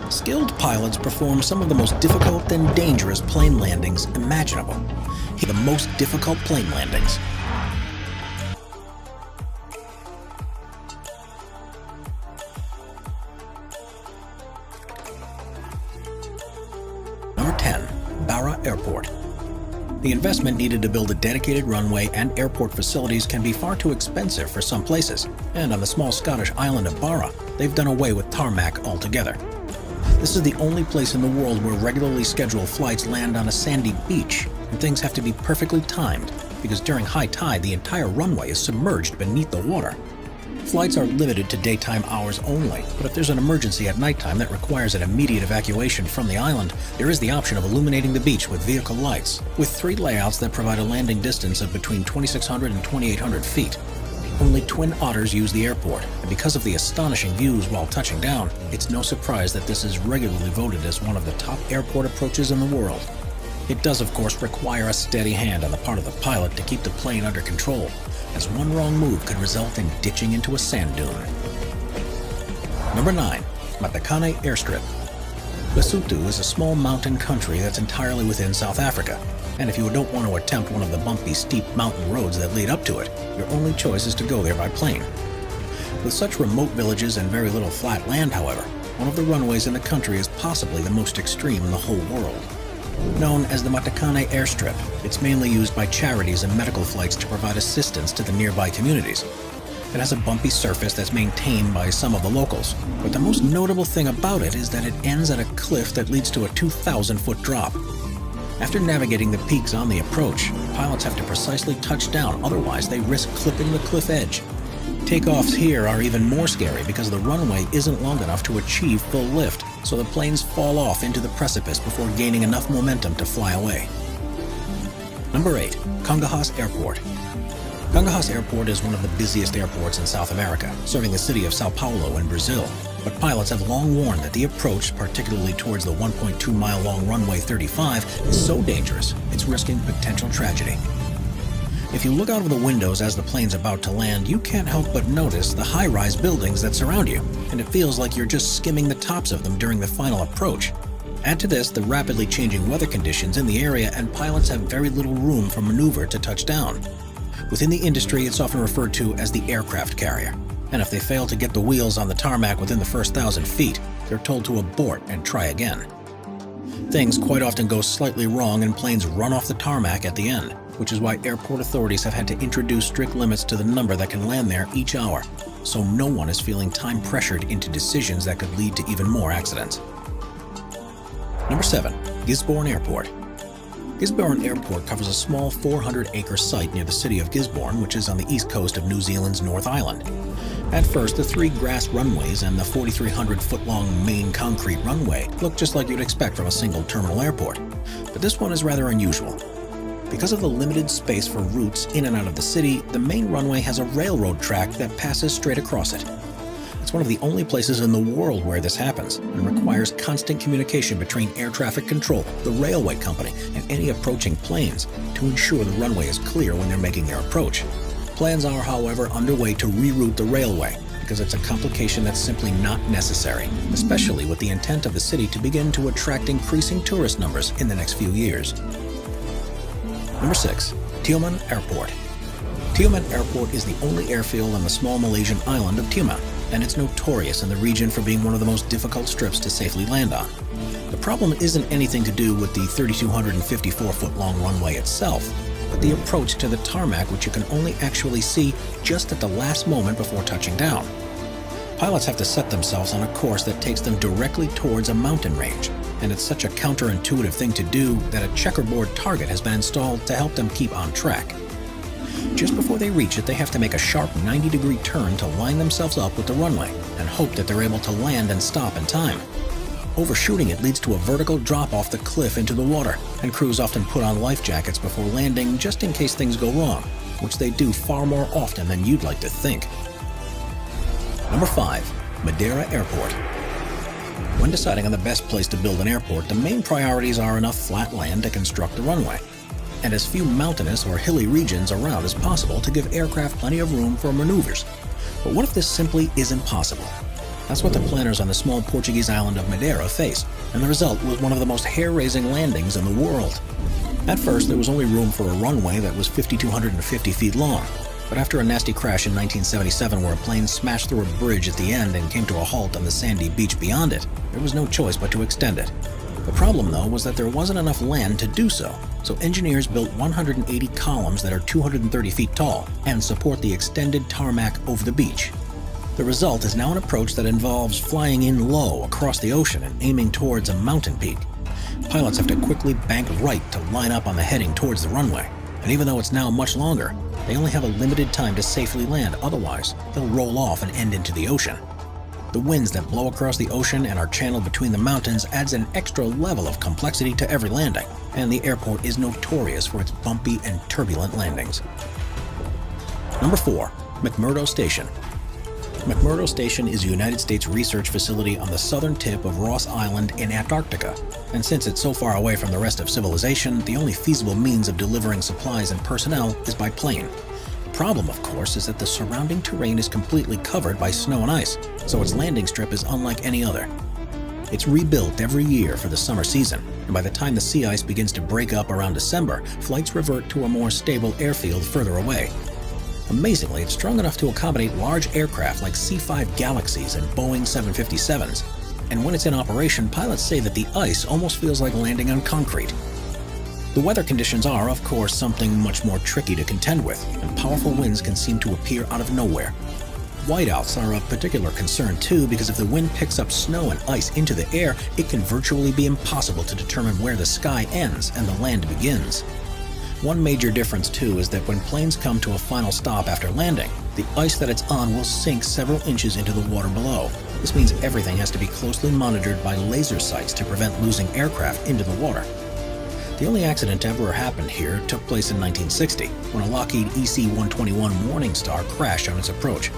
Skilled pilots perform some of the most difficult and dangerous plane landings imaginable. The most difficult plane landings. Number 10. Barra Airport. The investment needed to build a dedicated runway and airport facilities can be far too expensive for some places, and on the small Scottish island of Barra, they've done away with tarmac altogether. This is the only place in the world where regularly scheduled flights land on a sandy beach, and things have to be perfectly timed, because during high tide the entire runway is submerged beneath the water. Flights are limited to daytime hours only, but if there's an emergency at nighttime that requires an immediate evacuation from the island, there is the option of illuminating the beach with vehicle lights, with 3 layouts that provide a landing distance of between 2,600 and 2,800 feet. Only twin otters use the airport, and because of the astonishing views while touching down, it's no surprise that this is regularly voted as one of the top airport approaches in the world. It does, of course, require a steady hand on the part of the pilot to keep the plane under control, as one wrong move could result in ditching into a sand dune. Number 9. Matekane Airstrip. Lesotho is a small mountain country that's entirely within South Africa, and if you don't want to attempt one of the bumpy, steep mountain roads that lead up to it, your only choice is to go there by plane. With such remote villages and very little flat land, however, one of the runways in the country is possibly the most extreme in the whole world. Known as the Matekane Airstrip, it's mainly used by charities and medical flights to provide assistance to the nearby communities. It has a bumpy surface that's maintained by some of the locals, but the most notable thing about it is that it ends at a cliff that leads to a 2,000-foot drop. After navigating the peaks on the approach, pilots have to precisely touch down, otherwise they risk clipping the cliff edge. Takeoffs here are even more scary because the runway isn't long enough to achieve full lift, so the planes fall off into the precipice before gaining enough momentum to fly away. Number 8. Congonhas Airport. Congonhas Airport is one of the busiest airports in South America, serving the city of Sao Paulo in Brazil. But pilots have long warned that the approach, particularly towards the 1.2-mile-long runway 35, is so dangerous, it's risking potential tragedy. If you look out of the windows as the plane's about to land, you can't help but notice the high-rise buildings that surround you, and it feels like you're just skimming the tops of them during the final approach. Add to this the rapidly changing weather conditions in the area, and pilots have very little room for maneuver to touch down. Within the industry, it's often referred to as the aircraft carrier, and if they fail to get the wheels on the tarmac within the first 1,000 feet, they're told to abort and try again. Things quite often go slightly wrong and planes run off the tarmac at the end, which is why airport authorities have had to introduce strict limits to the number that can land there each hour, so no one is feeling time pressured into decisions that could lead to even more accidents. Number 7. Gisborne Airport. Gisborne Airport covers a small 400-acre site near the city of Gisborne, which is on the east coast of New Zealand's North Island. At first, the 3 grass runways and the 4,300-foot-long main concrete runway look just like you'd expect from a single terminal airport, but this one is rather unusual. Because of the limited space for routes in and out of the city, the main runway has a railroad track that passes straight across it. It's one of the only places in the world where this happens, and requires constant communication between air traffic control, the railway company, and any approaching planes to ensure the runway is clear when they're making their approach. Plans are, however, underway to reroute the railway, because it's a complication that's simply not necessary, especially with the intent of the city to begin to attract increasing tourist numbers in the next few years. Number 6. Tioman Airport. Tioman Airport is the only airfield on the small Malaysian island of Tioman, and it's notorious in the region for being one of the most difficult strips to safely land on. The problem isn't anything to do with the 3,254-foot-long runway itself, but the approach to the tarmac, which you can only actually see just at the last moment before touching down. Pilots have to set themselves on a course that takes them directly towards a mountain range, and it's such a counterintuitive thing to do that a checkerboard target has been installed to help them keep on track. Just before they reach it, they have to make a sharp 90-degree turn to line themselves up with the runway and hope that they're able to land and stop in time. Overshooting it leads to a vertical drop off the cliff into the water, and crews often put on life jackets before landing just in case things go wrong, which they do far more often than you'd like to think. Number 5. Madeira Airport. When deciding on the best place to build an airport, the main priorities are enough flat land to construct the runway, and as few mountainous or hilly regions around as possible to give aircraft plenty of room for maneuvers. But what if this simply isn't possible? That's what the planners on the small Portuguese island of Madeira faced, and the result was one of the most hair-raising landings in the world. At first, there was only room for a runway that was 5,250 feet long, but after a nasty crash in 1977 where a plane smashed through a bridge at the end and came to a halt on the sandy beach beyond it, there was no choice but to extend it. The problem, though, was that there wasn't enough land to do so engineers built 180 columns that are 230 feet tall and support the extended tarmac over the beach. The result is now an approach that involves flying in low across the ocean and aiming towards a mountain peak. Pilots have to quickly bank right to line up on the heading towards the runway, and even though it's now much longer, they only have a limited time to safely land, otherwise they'll roll off and end into the ocean. The winds that blow across the ocean and are channeled between the mountains adds an extra level of complexity to every landing, and the airport is notorious for its bumpy and turbulent landings. Number 4. McMurdo Station. McMurdo Station is a United States research facility on the southern tip of Ross Island in Antarctica, and since it's so far away from the rest of civilization, the only feasible means of delivering supplies and personnel is by plane. The problem, of course, is that the surrounding terrain is completely covered by snow and ice, so its landing strip is unlike any other. It's rebuilt every year for the summer season, and by the time the sea ice begins to break up around December, flights revert to a more stable airfield further away. Amazingly, it's strong enough to accommodate large aircraft like C-5 Galaxies and Boeing 757s, and when it's in operation, pilots say that the ice almost feels like landing on concrete. The weather conditions are, of course, something much more tricky to contend with, and powerful winds can seem to appear out of nowhere. Whiteouts are of particular concern too, because if the wind picks up snow and ice into the air, it can virtually be impossible to determine where the sky ends and the land begins. One major difference too is that when planes come to a final stop after landing, the ice that it's on will sink several inches into the water below. This means everything has to be closely monitored by laser sights to prevent losing aircraft into the water. The only accident to ever happen here took place in 1960, when a Lockheed EC-121 Morningstar crashed on its approach.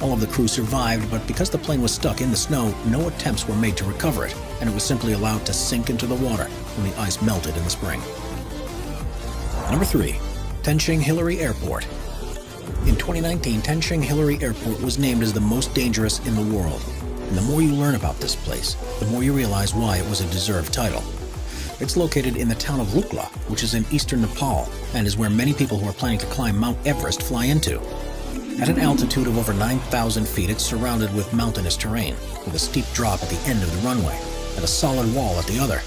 All of the crew survived, but because the plane was stuck in the snow, no attempts were made to recover it, and it was simply allowed to sink into the water when the ice melted in the spring. Number 3. Tenzing-Hillary Airport. In 2019, Tenzing-Hillary Airport was named as the most dangerous in the world. And the more you learn about this place, the more you realize why it was a deserved title. It's located in the town of Lukla, which is in eastern Nepal, and is where many people who are planning to climb Mount Everest fly into. At an altitude of over 9,000 feet, it's surrounded with mountainous terrain, with a steep drop at the end of the runway, and a solid wall at the other.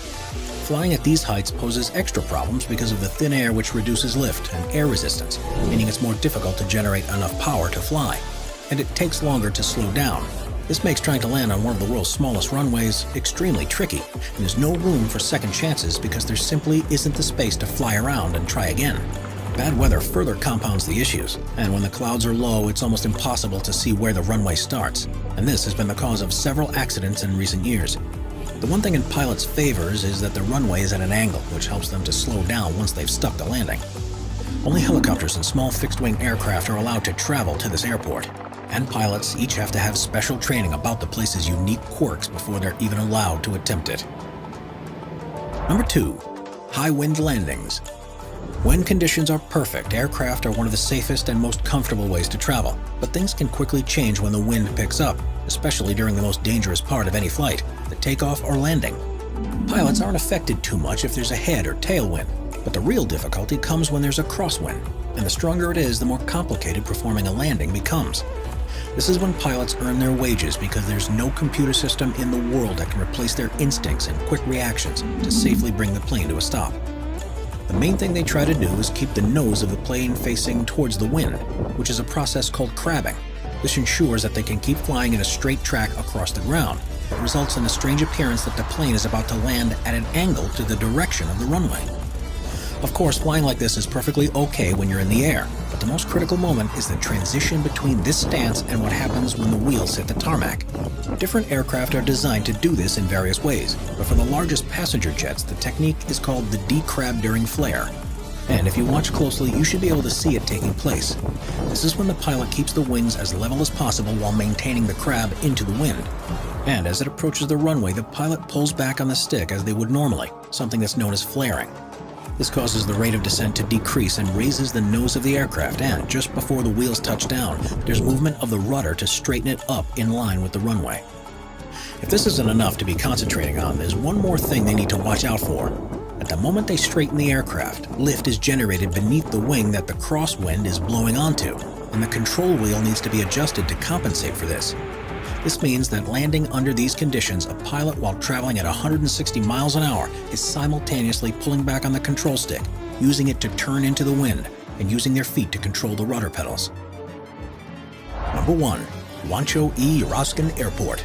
Flying at these heights poses extra problems because of the thin air, which reduces lift and air resistance, meaning it's more difficult to generate enough power to fly, and it takes longer to slow down. This makes trying to land on one of the world's smallest runways extremely tricky, and there's no room for second chances because there simply isn't the space to fly around and try again. Bad weather further compounds the issues, and when the clouds are low, it's almost impossible to see where the runway starts, and this has been the cause of several accidents in recent years. The one thing in pilots' favors is that the runway is at an angle, which helps them to slow down once they've stuck the landing. Only helicopters and small fixed-wing aircraft are allowed to travel to this airport, and pilots each have to have special training about the place's unique quirks before they're even allowed to attempt it. Number 2. High wind landings. When conditions are perfect, aircraft are one of the safest and most comfortable ways to travel, but things can quickly change when the wind picks up, especially during the most dangerous part of any flight, the takeoff or landing. Pilots aren't affected too much if there's a head or tailwind, but the real difficulty comes when there's a crosswind, and the stronger it is, the more complicated performing a landing becomes. This is when pilots earn their wages because there's no computer system in the world that can replace their instincts and quick reactions to safely bring the plane to a stop. The main thing they try to do is keep the nose of the plane facing towards the wind, which is a process called crabbing. This ensures that they can keep flying in a straight track across the ground, but results in a strange appearance that the plane is about to land at an angle to the direction of the runway. Of course, flying like this is perfectly okay when you're in the air, but the most critical moment is the transition between this stance and what happens when the wheels hit the tarmac. Different aircraft are designed to do this in various ways, but for the largest passenger jets, the technique is called the decrab during flare. And if you watch closely, you should be able to see it taking place. This is when the pilot keeps the wings as level as possible while maintaining the crab into the wind. And as it approaches the runway, the pilot pulls back on the stick as they would normally, something that's known as flaring. This causes the rate of descent to decrease and raises the nose of the aircraft, and just before the wheels touch down, there's movement of the rudder to straighten it up in line with the runway. If this isn't enough to be concentrating on, there's one more thing they need to watch out for. At the moment they straighten the aircraft, lift is generated beneath the wing that the crosswind is blowing onto, and the control wheel needs to be adjusted to compensate for this. This means that landing under these conditions, a pilot while traveling at 160 miles an hour is simultaneously pulling back on the control stick, using it to turn into the wind, and using their feet to control the rudder pedals. Number 1. Rancho e Roscan Airport.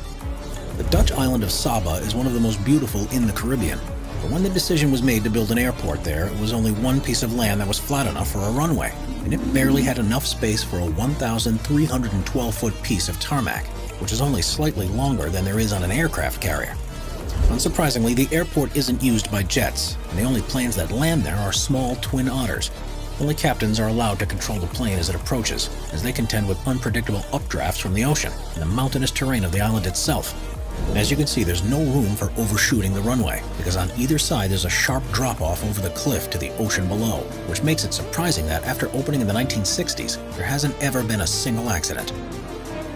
The Dutch island of Saba is one of the most beautiful in the Caribbean. But when the decision was made to build an airport there, it was only one piece of land that was flat enough for a runway, and it barely had enough space for a 1,312-foot piece of tarmac, which is only slightly longer than there is on an aircraft carrier. Unsurprisingly, the airport isn't used by jets, and the only planes that land there are small twin otters. Only captains are allowed to control the plane as it approaches, as they contend with unpredictable updrafts from the ocean and the mountainous terrain of the island itself. And as you can see, there's no room for overshooting the runway, because on either side there's a sharp drop-off over the cliff to the ocean below, which makes it surprising that after opening in the 1960s, there hasn't ever been a single accident.